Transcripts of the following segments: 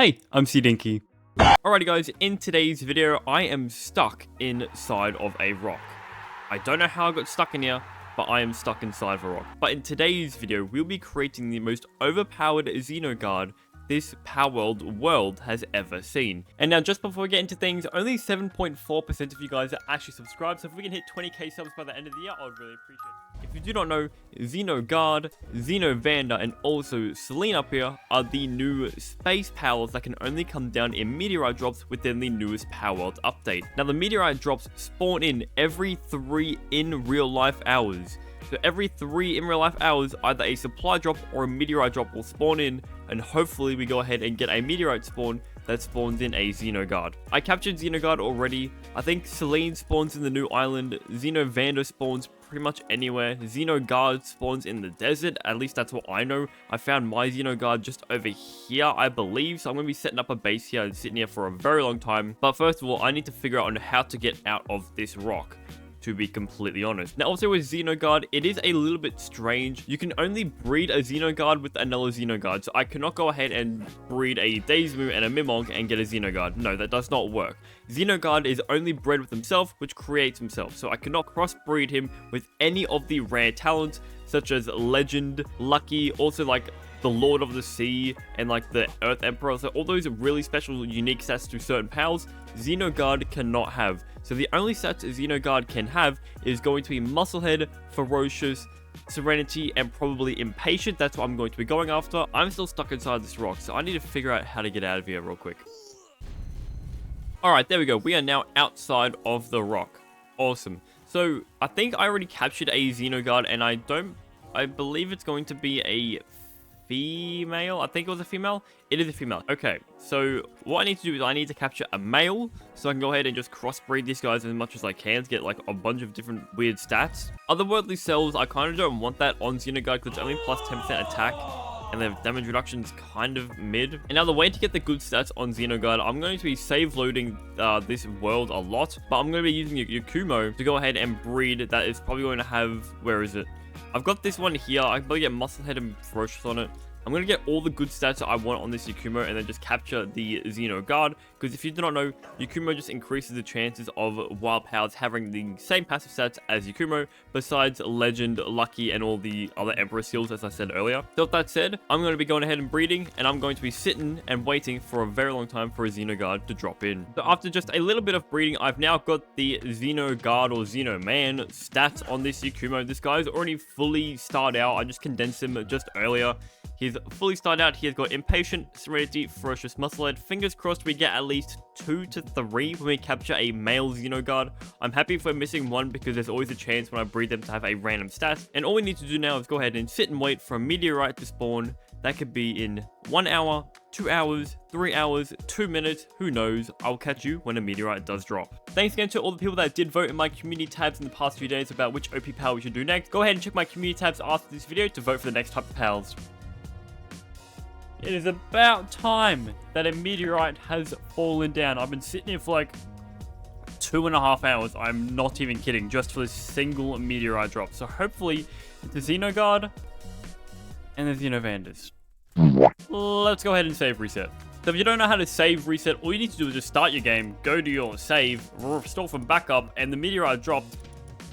Hey, I'm CDiinky. Alrighty guys, in today's video, I am stuck inside of a rock. I don't know how I got stuck in here, but I am stuck inside of a rock. But in today's video, we'll be creating the most overpowered Xeno guard this Palworld world has ever seen. And now, just before we get into things, only 7.4% of you guys are actually subscribed, so if we can hit 20k subs by the end of the year, I would really appreciate it. If you do not know, Xeno Guard, Xeno Vanda, and also Selene up here are the new space powers that can only come down in meteorite drops within the newest Palworld update. Now, the meteorite drops spawn in every 3 in real life hours. So every 3 in real life hours, either a supply drop or a meteorite drop will spawn in, and hopefully we go ahead and get a meteorite spawn that spawns in a Xeno Guard. I captured Xeno Guard already. I think Selene spawns in the new island. Xeno Vanda spawns pretty much anywhere. Xeno Guard spawns in the desert. At least that's what I know. I found my Xeno Guard just over here, I believe. So I'm going to be setting up a base here and sitting here for a very long time. But first of all, I need to figure out on how to get out of this rock, to be completely honest. Now, also with Xeno Guard, it is a little bit strange. You can only breed a Xeno Guard with another Xeno Guard. So I cannot go ahead and breed a Daismu and a Mimog and get a Xeno Guard. No, that does not work. Xeno Guard is only bred with himself, which creates himself. So I cannot crossbreed him with any of the rare talents, such as Legend, Lucky, also like the Lord of the Sea, and like the Earth Emperor. So all those really special, unique stats to certain pals, Xeno Guard cannot have. So the only stats Xeno Guard can have is going to be Musclehead, Ferocious, Serenity, and probably Impatient. That's what I'm going to be going after. I'm still stuck inside this rock, so I need to figure out how to get out of here real quick. Alright, there we go. We are now outside of the rock. Awesome. So I think I already captured a Xeno Guard, and I believe it's going to be a female. I think it was a female. It is a female. Okay, so what I need to do is I need to capture a male so I can go ahead and just crossbreed these guys as much as I can to get like a bunch of different weird stats. Otherworldly cells, I kind of don't want that on Xeno Guard because it's only plus 10% attack and the damage reduction is kind of mid. And now the way to get the good stats on Xeno Guard, I'm going to be save loading this world a lot, but I'm going to be using Yakumo to go ahead and breed. That is probably going to have, where is it? I've got this one here. I can probably get Musclehead and Ferocious on it. I'm going to get all the good stats that I want on this Yakumo and then just capture the Xeno Guard. Because if you do not know, Yakumo just increases the chances of wild powers having the same passive stats as Yakumo, besides Legend, Lucky, and all the other Emperor seals, as I said earlier. So with that said, I'm going to be going ahead and breeding, and I'm going to be sitting and waiting for a very long time for a Xeno Guard to drop in. So after just a little bit of breeding, I've now got the Xeno Guard or Xeno Man stats on this Yakumo. This guy's already fully starred out. I just condensed him just earlier. He's fully started out. He has got Impatient, Serenity, Ferocious, Musclehead. Fingers crossed we get at least 2 to 3 when we capture a male Xeno Guard. I'm happy if we're missing one because there's always a chance when I breed them to have a random stat. And all we need to do now is go ahead and sit and wait for a meteorite to spawn. That could be in 1 hour, 2 hours, 3 hours, 2 minutes, who knows. I'll catch you when a meteorite does drop. Thanks again to all the people that did vote in my community tabs in the past few days about which OP pal we should do next. Go ahead and check my community tabs after this video to vote for the next type of pals. It is about time that a meteorite has fallen down. I've been sitting here for like 2.5 hours. I'm not even kidding, just for this single meteorite drop. So hopefully it's the Xeno Guard and the Xeno Vandas. Let's go ahead and save reset. So if you don't know how to save reset, all you need to do is just start your game, go to your save, restore from backup, and the meteorite dropped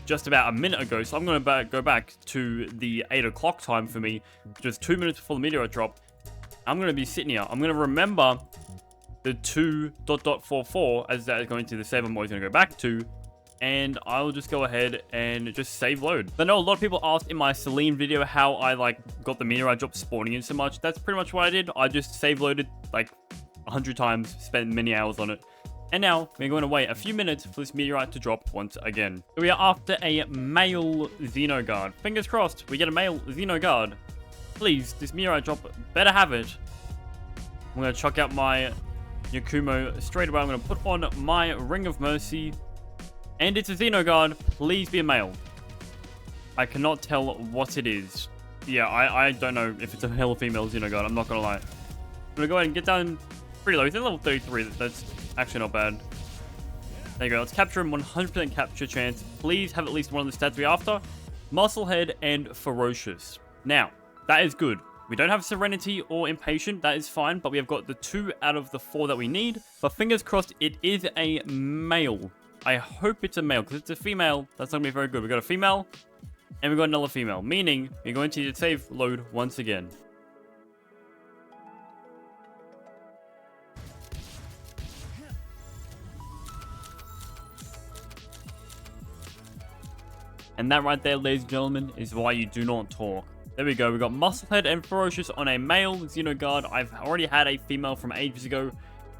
just about a minute ago. So I'm going to go back to the 8 o'clock time for me, just 2 minutes before the meteorite dropped. I'm going to be sitting here. I'm going to remember the 2.44 as that is going to the save I'm always going to go back to. And I'll just go ahead and just save load. I know a lot of people asked in my Selene video how I like got the meteorite drop spawning in so much. That's pretty much what I did. I just save loaded like 100 times, spent many hours on it. And now we're going to wait a few minutes for this meteorite to drop once again. We are after a male Xeno Guard. Fingers crossed we get a male Xeno Guard. Please, this meteorite drop better have it. I'm going to chuck out my Yakumo straight away. I'm going to put on my Ring of Mercy. And it's a Xeno Guard. Please be a male. I cannot tell what it is. Yeah, I don't know if it's a male or female Xeno Guard. I'm not going to lie. I'm going to go ahead and get down pretty low. He's at level 33. That's actually not bad. There you go. Let's capture him. 100% capture chance. Please have at least one of the stats we're after. Musclehead and Ferocious. Now, that is good. We don't have Serenity or Impatient, that is fine, but we have got the 2 out of the 4 that we need. But fingers crossed, it is a male. I hope it's a male, because it's a female. That's not going to be very good. We got a female, and we got another female, meaning we're going to need to save load once again. And that right there, ladies and gentlemen, is why you do not talk. There we go. We got Musclehead and Ferocious on a male Xenoguard. I've already had a female from ages ago.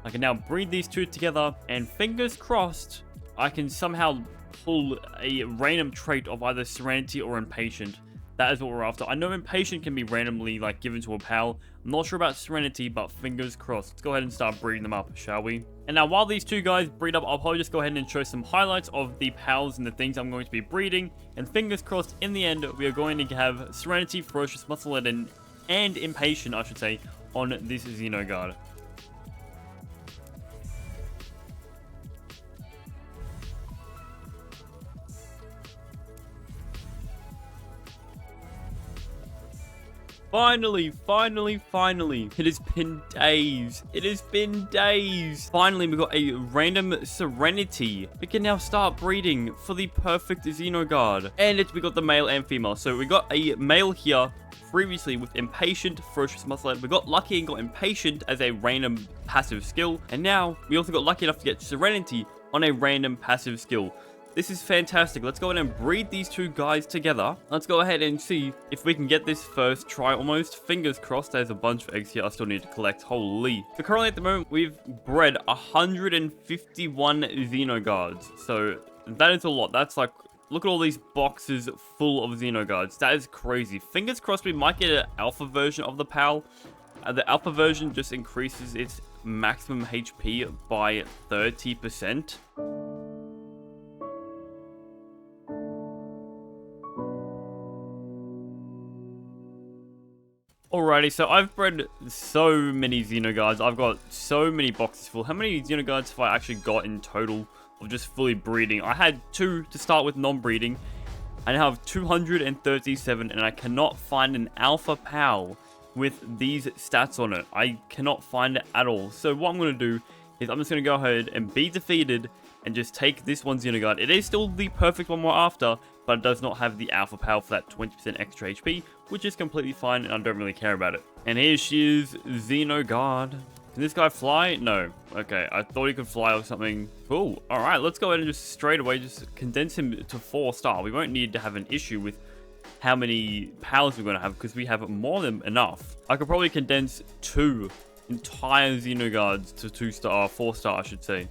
I can now breed these 2 together. And fingers crossed, I can somehow pull a random trait of either Serenity or Impatient. That is what we're after. I know Impatient can be randomly like given to a pal. I'm not sure about Serenity, but fingers crossed. Let's go ahead and start breeding them up, shall we? And now while these 2 guys breed up, I'll probably just go ahead and show some highlights of the pals and the things I'm going to be breeding. And fingers crossed, in the end, we are going to have Serenity, Ferocious, Musclehead, and Impatient, I should say, on this Xenoguard. Finally. It has been days. Finally, we got a random Serenity. We can now start breeding for the perfect Xenoguard. And we got the male and female. So we got a male here previously with Impatient, Ferocious, Musclehead. We got lucky and got Impatient as a random passive skill. And now we also got lucky enough to get Serenity on a random passive skill. This is fantastic. Let's go ahead and breed these 2 guys together. Let's go ahead and see if we can get this first try almost. Fingers crossed. There's a bunch of eggs here I still need to collect. Holy. So currently at the moment, we've bred 151 Xenoguards. So that is a lot. That's like, look at all these boxes full of Xenoguards. That is crazy. Fingers crossed we might get an alpha version of the PAL. The alpha version just increases its maximum HP by 30%. Alrighty, so I've bred so many Xenoguards. I've got so many boxes full. How many Xenoguards have I actually got in total of just fully breeding? I had 2 to start with non-breeding. I now have 237, and I cannot find an alpha PAL with these stats on it. I cannot find it at all. So what I'm going to do is I'm just going to go ahead and be defeated and just take this one Xenoguard. It is still the perfect one we're after, but it does not have the alpha PAL for that 20% extra HP, which is completely fine, and I don't really care about it. And here she is, Xenoguard. Can this guy fly? No. Okay, I thought he could fly or something. Cool. Alright, let's go ahead and just straight away just condense him to 4-star. We won't need to have an issue with how many PALs we're going to have, because we have more than enough. I could probably condense 2 entire Xenoguards to 2-star, 4-star I should say.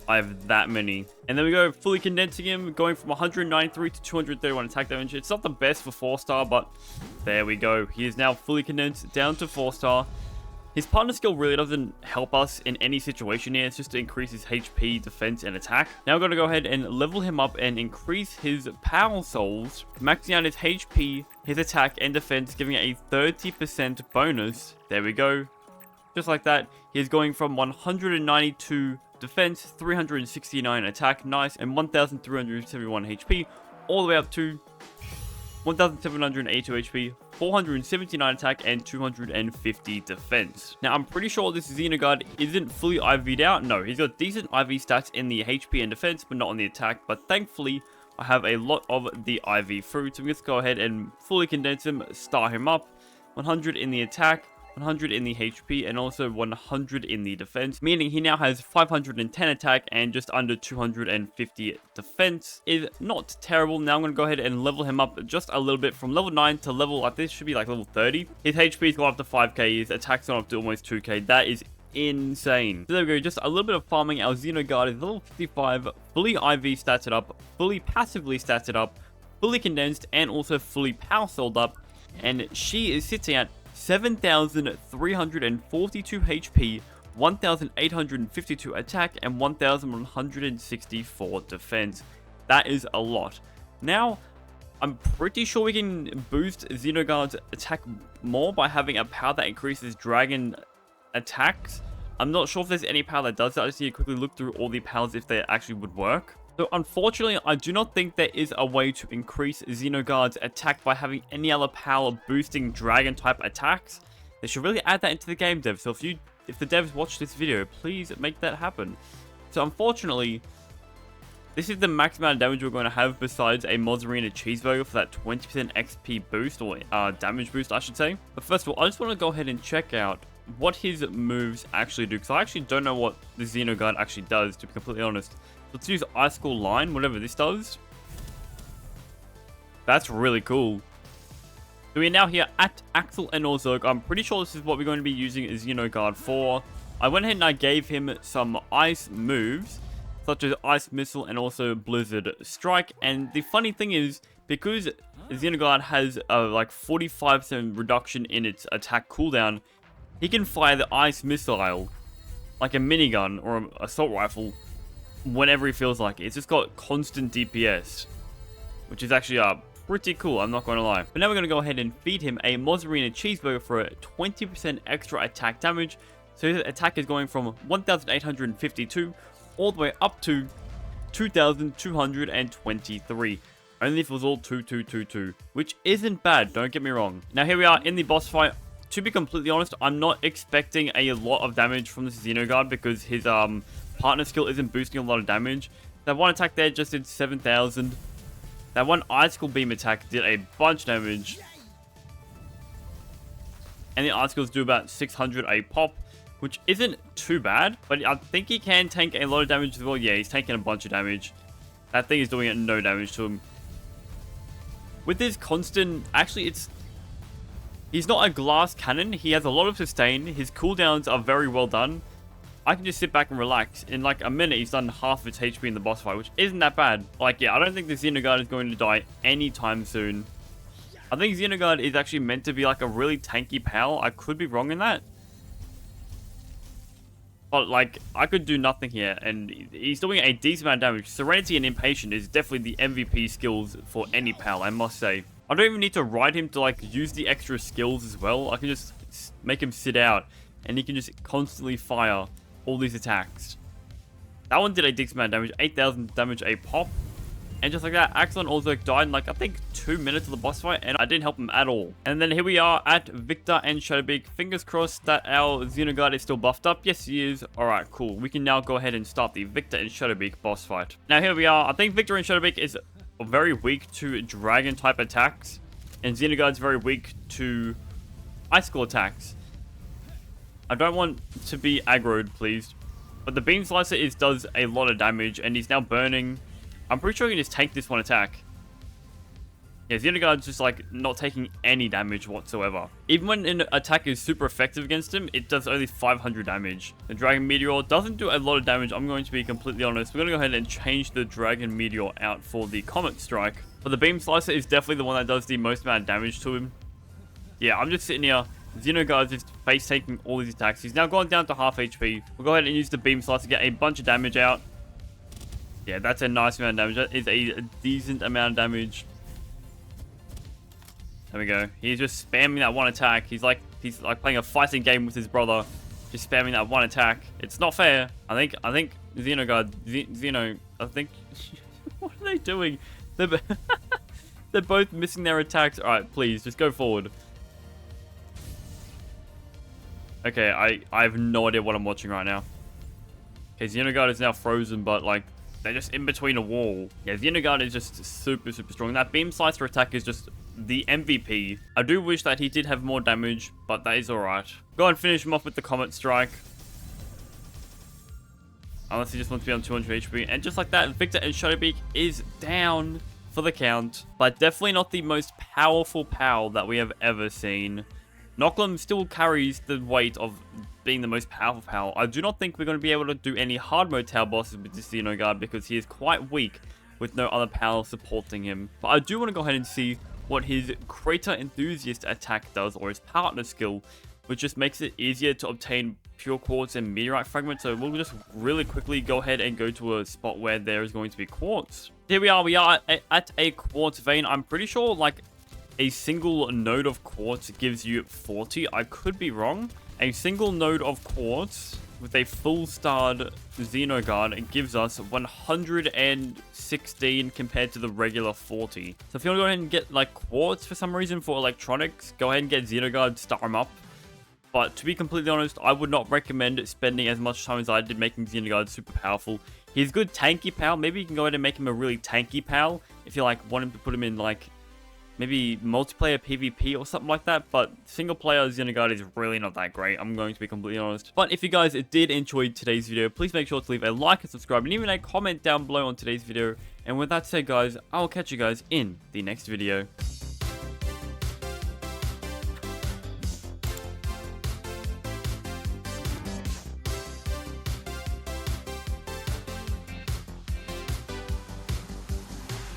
I have that many. And then we go fully condensing him, going from 193 to 231 attack damage. It's not the best for 4-star, but there we go. He is now fully condensed down to 4-star. His partner skill really doesn't help us in any situation here. It's just to increase his HP, defense, and attack. Now we're going to go ahead and level him up and increase his power souls, maxing out his HP, his attack, and defense, giving it a 30% bonus. There we go. Just like that, he is going from 192 defense, 369 attack, nice, and 1,371 HP, all the way up to 1,782 HP, 479 attack, and 250 defense. Now, I'm pretty sure this Xenoguard isn't fully IV'd out. No, he's got decent IV stats in the HP and defense, but not on the attack. But thankfully, I have a lot of the IV fruit. So I'm just go ahead and fully condense him, star him up. 100 in the attack, 100 in the HP, and also 100 in the defense, meaning he now has 510 attack and just under 250 defense. Is not terrible. Now I'm going to go ahead and level him up just a little bit from level 9 to level, like this should be like level 30. His HP's gone up to 5k, his attack's gone up to almost 2k. That is insane. So there we go, just a little bit of farming. Our Xenoguard is level 55, fully IV statted up, fully passively statted up, fully condensed, and also fully power sold up, and she is sitting at 7,342 HP, 1,852 attack, and 1,164 defense. That is a lot. Now, I'm pretty sure we can boost Xenoguard's attack more by having a power that increases dragon attacks. I'm not sure if there's any power that does that. I just need to quickly look through all the powers if they actually would work. So unfortunately, I do not think there is a way to increase Xenoguard's attack by having any other power boosting dragon type attacks. They should really add that into the game, devs. So if the devs watch this video, please make that happen. So unfortunately, this is the max amount of damage we're going to have besides a Mozzarella Cheeseburger for that 20% XP boost, or damage boost, I should say. But first of all, I just want to go ahead and check out what his moves actually do, because I actually don't know what the Xenoguard actually does, to be completely honest. Let's use Icicle Line, whatever this does. That's really cool. So we are now here at Axel and Orzog. I'm pretty sure this is what we're going to be using Xenoguard for. I went ahead and I gave him some ice moves, such as Ice Missile and also Blizzard Strike. And the funny thing is, because Xenoguard has a like 45% reduction in its attack cooldown, he can fire the Ice Missile like a minigun or an assault rifle whenever he feels like it. It's just got constant DPS, which is actually pretty cool, I'm not going to lie. But now we're going to go ahead and feed him a Mozzarella Cheeseburger for a 20% extra attack damage. So his attack is going from 1,852 all the way up to 2,223. Only if it was all 2222, which isn't bad, don't get me wrong. Now here we are in the boss fight. To be completely honest, I'm not expecting a lot of damage from this Xenoguard because his partner skill isn't boosting a lot of damage. That one attack there just did 7,000. That one Icicle Beam attack did a bunch of damage. And the Icicles do about 600 a pop, which isn't too bad. But I think he can tank a lot of damage as well. Yeah, he's taking a bunch of damage. That thing is doing no damage to him. With his constant... Actually, he's not a glass cannon. He has a lot of sustain. His cooldowns are very well done. I can just sit back and relax. In like a minute, he's done half of its HP in the boss fight, which isn't that bad. Like, yeah, I don't think the Xenoguard is going to die anytime soon. I think Xenoguard is actually meant to be like a really tanky pal. I could be wrong in that. But like, I could do nothing here, and he's doing a decent amount of damage. Serenity and Impatient is definitely the MVP skills for any pal, I must say. I don't even need to ride him to like use the extra skills as well. I can just make him sit out, and he can just constantly fire all these attacks. That one did a decent amount of damage, 8,000 damage a pop. And just like that, Axel and Orzog died in like, I think 2 minutes of the boss fight, and I didn't help him at all. And then here we are at Victor and Shadowbeak. Fingers crossed that our Xenoguard is still buffed up. Yes, he is. Alright, cool. We can now go ahead and start the Victor and Shadowbeak boss fight. Now here we are. I think Victor and Shadowbeak is very weak to dragon type attacks, and Xenoguard's very weak to icicle attacks. I don't want to be aggroed, please. But the Beam Slicer does a lot of damage, and he's now burning. I'm pretty sure he can just tank this one attack. Yeah, Xenoguard's just like not taking any damage whatsoever. Even when an attack is super effective against him, it does only 500 damage. The Dragon Meteor doesn't do a lot of damage, I'm going to be completely honest. We're going to go ahead and change the Dragon Meteor out for the Comet Strike. But the Beam Slicer is definitely the one that does the most amount of damage to him. Yeah, I'm just sitting here. Xenoguard's just face taking all these attacks. He's now gone down to half HP. We'll go ahead and use the Beam Slicer to get a bunch of damage out. Yeah, that's a nice amount of damage. That is a decent amount of damage. There we go. He's just spamming that one attack. He's like playing a fighting game with his brother, just spamming that one attack. It's not fair. I think Xenoguard, Xeno, I think. What are they doing? They're both missing their attacks. All right, please just go forward. Okay, I have no idea what I'm watching right now. Okay, Xenoguard is now frozen, but like they're just in between a wall. Yeah, Xenoguard is just super strong. That Beam Slicer attack is just the MVP. I do wish that he did have more damage, but that is alright. Go and finish him off with the Comet Strike. Unless he just wants to be on 200 HP. And just like that, Victor and Shadowbeak is down for the count. But definitely not the most powerful POW that we have ever seen. Nochlum still carries the weight of being the most powerful POW. I do not think we're going to be able to do any hard mode tower bosses with this Xenoguard because he is quite weak with no other POW supporting him. But I do want to go ahead and see what his Crater Enthusiast attack does, or his partner skill, which just makes it easier to obtain pure quartz and meteorite fragments. So we'll just really quickly go ahead and go to a spot where there is going to be quartz. Here we are at a quartz vein. I'm pretty sure like a single node of quartz gives you 40. I could be wrong. A single node of quartz with a full starred Xeno guard, it gives us 116 compared to the regular 40. So if you want to go ahead and get like quartz for some reason for electronics, go ahead and get Xeno guard, star them up. But to be completely honest, I would not recommend spending as much time as I did making Xeno guard super powerful. He's good tanky pal. Maybe you can go ahead and make him a really tanky pal if you like want him to put him in like maybe multiplayer PvP or something like that, but single player Xeno guard is really not that great, I'm going to be completely honest. But if you guys did enjoy today's video, please make sure to leave a like and subscribe, and even a comment down below on today's video. And with that said guys, I will catch you guys in the next video.